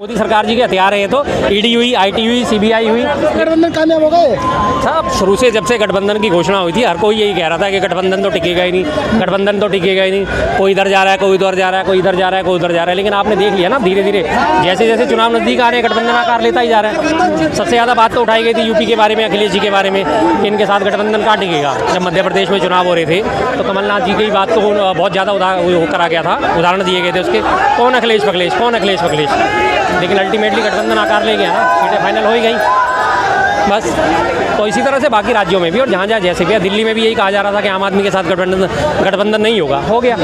मोदी सरकार जी के हथियार है ये तो। ईडी हुई, आईटी हुई, सीबीआई हुई। गठबंधन कामयाब हो गए सब शुरू से, जब से गठबंधन की घोषणा हुई थी हर कोई यही कह रहा था कि गठबंधन तो टिकेगा ही नहीं, गठबंधन तो टिकेगा ही नहीं। कोई इधर जा रहा है, कोई उधर जा रहा है, कोई इधर जा रहा है, कोई उधर जा रहा है। लेकिन आपने देख लिया ना, धीरे धीरे जैसे जैसे चुनाव नजदीक आ रहे हैं गठबंधन आकार लेता ही जा रहा है। सबसे ज़्यादा बात तो उठाई गई थी यूपी के बारे में, अखिलेश जी के बारे में कि इनके साथ गठबंधन कहाँ टिकेगा। जब मध्य प्रदेश में चुनाव हो रहे थे तो कमलनाथ जी की बात तो बहुत ज़्यादा होकर आ गया था, उदाहरण दिए गए थे उसके, कौन अखिलेश फखलेश, कौन अखिलेश फखलेश। लेकिन अल्टीमेटली गठबंधन आकार ले गया ना, सीटें फाइनल हो ही गई बस। तो इसी तरह से बाकी राज्यों में भी, और जहाँ जहाँ जैसे भी, दिल्ली में भी यही कहा जा रहा था कि आम आदमी के साथ गठबंधन नहीं होगा, हो गया,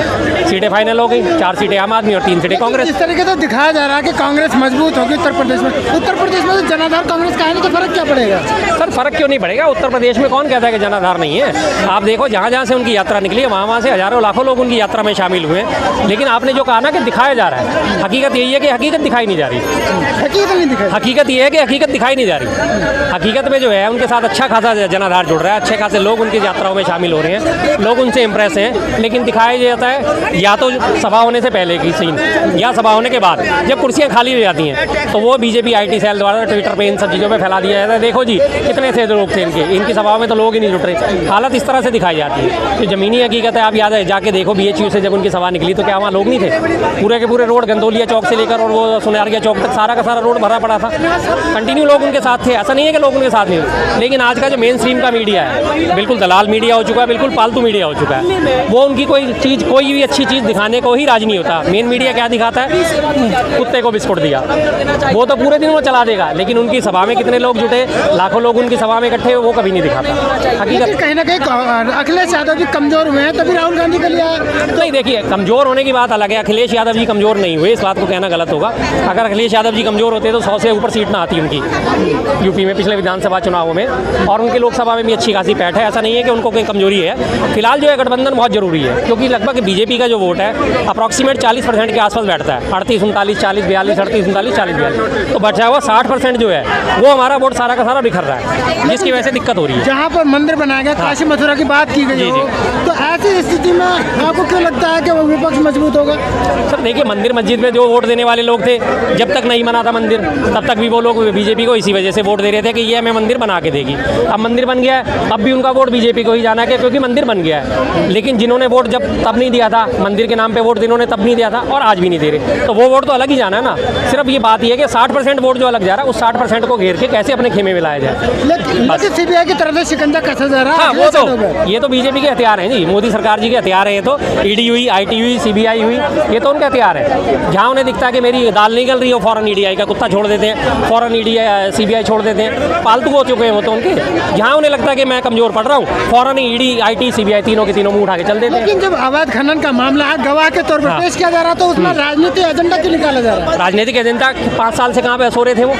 सीटें फाइनल हो गई। 4 सीटें आम आदमी और 3 सीटें कांग्रेस। इस तरीके से दिखाया जा रहा है कि कांग्रेस मजबूत होगी उत्तर प्रदेश में। उत्तर प्रदेश में तो जनाधार कांग्रेस का है नहीं, तो फर्क क्या पड़ेगा? सर फर्क क्यों नहीं पड़ेगा? उत्तर प्रदेश में कौन कहता है कि जनाधार नहीं है? आप देखो जहाँ जहाँ से उनकी यात्रा निकली है, वहाँ से हजारों लाखों लोग उनकी यात्रा में शामिल हुए हैं। लेकिन आपने जो कहा ना कि दिखाया जा रहा है, हकीकत यही है कि हकीकत दिखाई नहीं जा रही। हकीकत नहीं दिखाई। हकीकत ये है कि हकीकत दिखाई नहीं जा रही। हकीकत में जो है उनके साथ अच्छा खासा जनाधार जुड़ रहा है, अच्छे खासे लोग उनकी यात्राओं में शामिल हो रहे हैं, लोग उनसे इम्प्रेस हैं। लेकिन दिखाया जाता है या तो सभा होने से पहले की सीन या सभा होने के बाद, जब कुर्सियां खाली हो जाती हैं तो वो बीजेपी आईटी सेल द्वारा ट्विटर पे इन सब चीज़ों पे फैला दिया जाता है। देखो जी कितने से लोग थे इनकी सभाओं में, तो लोग ही नहीं जुट रहे। हालत इस तरह से दिखाई जाती है। तो ज़मीनी हकीकत है, आप याद है जाके देखो BHU से जब उनकी सभा निकली तो क्या वहाँ लोग नहीं थे? पूरे के पूरे रोड गंदौलिया चौक से लेकर और वो सुनारिया चौक तक सारा का सारा रोड भरा पड़ा था। कंटिन्यू लोग उनके साथ थे, ऐसा नहीं है कि लोग उनके साथ नहीं हुए। लेकिन आज का जो मेन स्ट्रीम का मीडिया है बिल्कुल दलाल मीडिया हो चुका है, बिल्कुल पालतू मीडिया हो चुका है। वो उनकी कोई चीज़, कोई भी अच्छी चीज़ दिखाने को ही राजी नहीं होता। मेन मीडिया क्या दिखाता है? कुत्ते को बिस्कुट दिया, वो तो पूरे दिन वो चला देगा। लेकिन उनकी सभा में कितने लोग जुटे, लाखों लोग उनकी सभा में इकट्ठे, वो कभी नहीं दिखाता। हकीकत कहीं ना कहीं अखिलेश यादव जी कमजोर हुए हैं, तभी राहुल गांधी के लिए नहीं। देखिए कमजोर होने की बात अलग है, अखिलेश यादव जी कमजोर नहीं हुए, इस बात को कहना गलत होगा। अगर अखिलेश यादव जी कमजोर होते तो 100 से ऊपर सीट ना आती उनकी यूपी में पिछले विधानसभा चुनावों में, और उनके लोकसभा में भी अच्छी खासी पैठ है। ऐसा नहीं है कि उनको कोई कमजोरी है। फिलहाल जो है गठबंधन बहुत जरूरी है, क्योंकि लगभग बीजेपी का जो वोट है अप्रॉक्सीमेट 40% के आसपास बैठता है। 38, 39, 40, 42, 38, 39, 40, 42, तो बचा हुआ 60% जो है वो हमारा वोट सारा का सारा बिखर रहा है, जिसकी वजह से दिक्कत हो रही है। जहाँ पर मंदिर बनाया गया, काशी मथुरा की बात की गई हो, तो ऐसी स्थिति में आपको क्यों लगता है कि वो विपक्ष मजबूत होगा? सर देखिए, मंदिर मस्जिद में जो वोट देने वाले लोग थे, जब तक नहीं बना था मंदिर तब तक भी वो लोग बीजेपी को इसी वजह से वोट दे रहे थे कि ये हमें मंदिर बना के देगी। अब मंदिर बन गया है, अब भी उनका वोट बीजेपी को ही जाना है क्योंकि मंदिर बन गया है। लेकिन जिन्होंने वोट जब तब नहीं दिया था, मंदिर के नाम पे वोट जिन्होंने तब नहीं दिया था और आज भी नहीं दे रहे, तो वो वोट तो अलग ही जाना है ना। सिर्फ ये बात ये है कि 60% वोट जो अलग जा रहा है, उस 60% को घेर के कैसे अपने खेमे में लाया जाए। लेकिन सीबीआई की तरफ से शिकंजा कसा जा रहा है। हाँ, वो तो ये तो बीजेपी के हथियार हैं जी, मोदी सरकार जी के हथियार है ये तो। ईडी हुई, आईटी हुई, सीबीआई हुई, ये तो उनके हथियार है। जहाँ उन्हें दिखता है कि मेरी दाल निकल रही है, फौरन ईडी का कुत्ता छोड़ देते हैं, फौरन ईडी सीबीआई छोड़ देते हैं। पालतू हो चुके हैं वो तो उनके। जहाँ उन्हें लगता है कि मैं कमजोर पड़ रहा हूँ, फौरन ईडी, आईटी, सीबीआई तीनों के तीनों मुंह उठा के चल देते हैं। लेकिन जब अवैध खनन का मामला है, गवाह के तौर पर पेश किया जा रहा, तो उसमें राजनीतिक एजेंडा क्यों निकाला जा रहा है? राजनीतिक एजेंडा 5 साल से कहाँ पे सो रहे थे वो?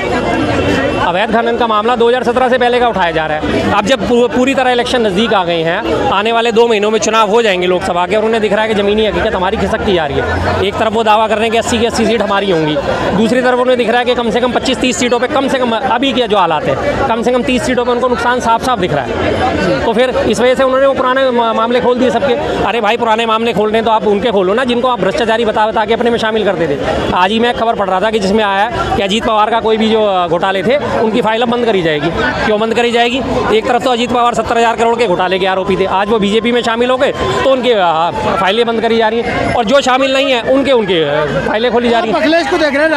अवैध खनन का मामला 2017 से पहले का उठाया जा रहा है। अब जब पूरी तरह इलेक्शन नज़दीक आ गए हैं, आने वाले 2 महीनों में चुनाव हो जाएंगे लोकसभा के, और उन्हें दिख रहा है कि ज़मीनी हकीकत हमारी खिसकती जा रही है। एक तरफ वो दावा कर रहे हैं कि 80 की 80 सीट हमारी होंगी, दूसरी तरफ उन्हें दिख रहा है कि कम से कम 25-30 सीटों पर, कम से कम अभी के जो हालात है, कम से कम 30 सीटों पर उनको नुकसान साफ साफ दिख रहा है। तो फिर इस वजह से उन्होंने वो पुराने मामले खोल दिए सबके। अरे भाई, पुराने मामले खोल रहे हैं तो आप उनके खोलो ना जिनको आप भ्रष्टाचारी बता के अपने में शामिल करते थे। आज ही मैं एक खबर पढ़ रहा था कि जिसमें आया कि अजीत पवार का कोई भी जो घोटाले थे उनकी फाइल अब बंद करी जाएगी। क्यों बंद करी जाएगी? एक तरफ तो अजीत पवार 70,000 करोड़ के घोटाले के आरोपी थे, आज वो बीजेपी में शामिल हो गए तो उनकी फाइलें बंद करी जा रही हैं, और जो शामिल नहीं है उनके फाइलें खोली जा रही हैं। अखिलेश को देख रहे हैं,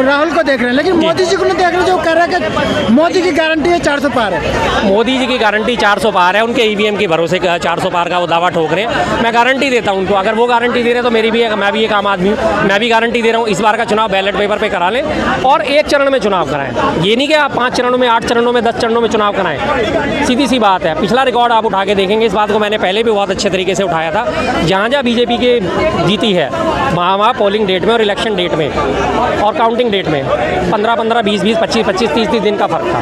राहुल को देख रहे हैं, लेकिन मोदी जी को नहीं देख रहे, जो कह रहे हैं कि मोदी की गारंटी है 400 पार है। मोदी जी की गारंटी 400 पार है, उनके ईवीएम के भरोसे 400 पार का वो दावा ठोक रहे हैं। मैं गारंटी देता हूं उनको, अगर वो गारंटी दे रहे हैं तो मैं भी एक आम आदमी हूँ, मैं भी गारंटी दे रहा हूँ। इस बार का चुनाव बैलेट पेपर पे करा लें और एक चरण में चुनाव कराएं। ये नहीं कि आप 5 चरणों में, 8 चरणों में, 10 चरणों में चुनाव कराएं। सीधी सी बात है, पिछला रिकॉर्ड आप उठा के देखेंगे, इस बात को मैंने पहले भी बहुत अच्छे तरीके से उठाया था। जहाँ जहाँ बीजेपी के जीती है वहाँ पोलिंग डेट में और इलेक्शन डेट में और काउंटिंग डेट में 15-15, 20-20, 25-25, 30-30 दिन का फर्क था।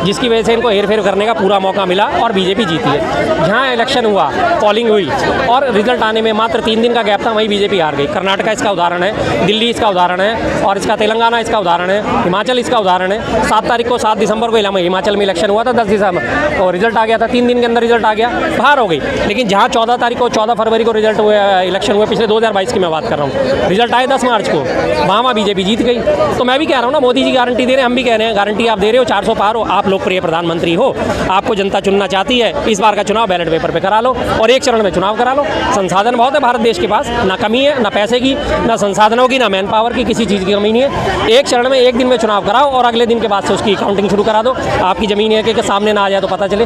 जिसकी वजह से इनको हेरफेर करने का पूरा मौका मिला और बीजेपी जीती है। जहाँ इलेक्शन हुआ, पोलिंग हुई और रिजल्ट आने में मात्र 3 दिन का गैप था, वहीं बीजेपी हार गई। कर्नाटका इसका उदाहरण है, दिल्ली इसका उदाहरण है और इसका तेलंगाना इसका उदाहरण है, हिमाचल इसका उदाहरण है। 7 दिसंबर को हिमाचल में इलेक्शन हुआ था 10 दिसंबर और रिजल्ट आ गया था, 3 दिन के अंदर रिजल्ट आ गया, बाहर हो गई। लेकिन जहाँ 14 फरवरी को रिजल्ट हुए, इलेक्शन हुए पिछले 2022 की मैं बात कर रहा हूँ, रिजल्ट आए 10 मार्च को, वहाँ बीजेपी जीत गई। तो मैं भी कह रहा हूँ ना, मोदी जी गारंटी दे रहे हैं, हम भी कह रहे हैं गारंटी आप दे रहे हो, 400 पार हो, आप लोकप्रिय प्रधानमंत्री हो, आपको जनता चुनना चाहती है, इस बार का चुनाव बैलेट पेपर पे करा लो और एक चरण में चुनाव करा लो। संसाधन बहुत है भारत देश के पास, ना कमी है, ना पैसे की, ना संसाधनों की, ना मैन पावर की, किसी चीज़ की कमी नहीं है। एक चरण में एक दिन में चुनाव कराओ और अगले दिन के बाद से उसकी काउंटिंग शुरू करा दो। आपकी जमीन है कि सामने ना आ जाए तो पता चले।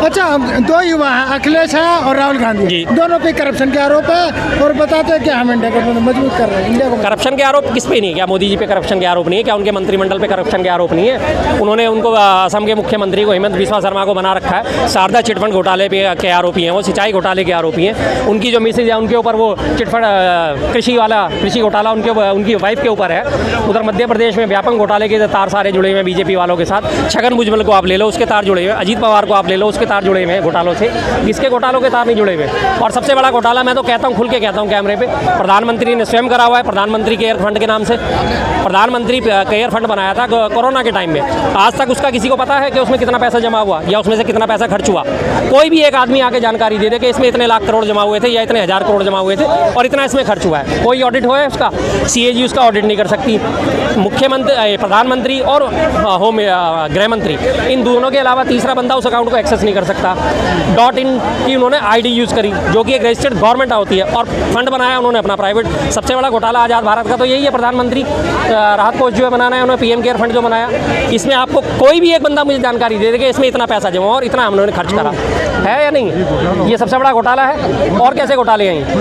अच्छा, 2 युवा हैं, अखिलेश है और राहुल गांधी जी। दोनों पे करप्शन के आरोप है और बताते हैं कि हम इंडिया को मजबूत कर रहे हैं। इंडिया को करप्शन के आरोप किस पे नहीं है? क्या मोदी जी पे करप्शन के आरोप नहीं है? क्या उनके मंत्रिमंडल पे करप्शन के आरोप नहीं है? उन्होंने उनको असम के मुख्यमंत्री को हेमंत बिस्वा शर्मा को बना रखा है, शारदा चिटफंड घोटाले पे के आरोपी हैं, वो सिंचाई घोटाले के आरोपी हैं। उनकी जो मिसेज है उनके ऊपर वो चिटफंड कृषि घोटाला उनकी वाइफ के ऊपर है। उधर मध्य प्रदेश में व्यापक घोटाले के तार सारे जुड़े हुए हैं बीजेपी वालों के साथ। छगन भुजबल को आप ले लो, उसके तार जुड़े हुए हैं। अजीत पवार को आप ले लो, उसके तार जुड़े हुए हैं घोटालों से। किसके घोटालों के तार नहीं जुड़े हुए? और सबसे बड़ा घोटाला मैं तो कहता हूँ, खुल के कहता हूँ कैमरे पे, प्रधानमंत्री ने स्वयं करा हुआ है, प्रधानमंत्री केयर फंड के नाम से। प्रधानमंत्री केयर फंड बनाया था कोरोना के टाइम में, आज तक उसका किसी को पता है कि उसमें कितना पैसा जमा हुआ या उसमें से कितना पैसा खर्च हुआ? कोई भी एक आदमी आके जानकारी दे दे कि इसमें इतने लाख करोड़ जमा हुए थे या इतने हजार करोड़ जमा हुए थे और इतना इसमें खर्च हुआ है। कोई ऑडिट हो है उसका? CAG उसका ऑडिट नहीं कर सकती। मुख्यमंत्री, प्रधानमंत्री और गृह मंत्री, इन दोनों के अलावा तीसरा बंदा उस अकाउंट को एक्सेस नहीं कर सकता। .in की उन्होंने ID यूज़ करी, जो कि एक रजिस्टर्ड गवर्नमेंट होती है, और फंड बनाया उन्होंने अपना प्राइवेट। सबसे बड़ा घोटाला आज़ाद भारत का तो यही है, प्रधानमंत्री राहत कोष जो है बनाना है उन्होंने, PM केयर फंड जो बनाया, इसमें आपको कोई भी एक बंदा मुझे जानकारी दे दे कि इसमें इतना पैसा जमा और इतना हम लोगों ने खर्च करा है या नहीं? ये सबसे बड़ा घोटाला है। और कैसे घोटाले हैं?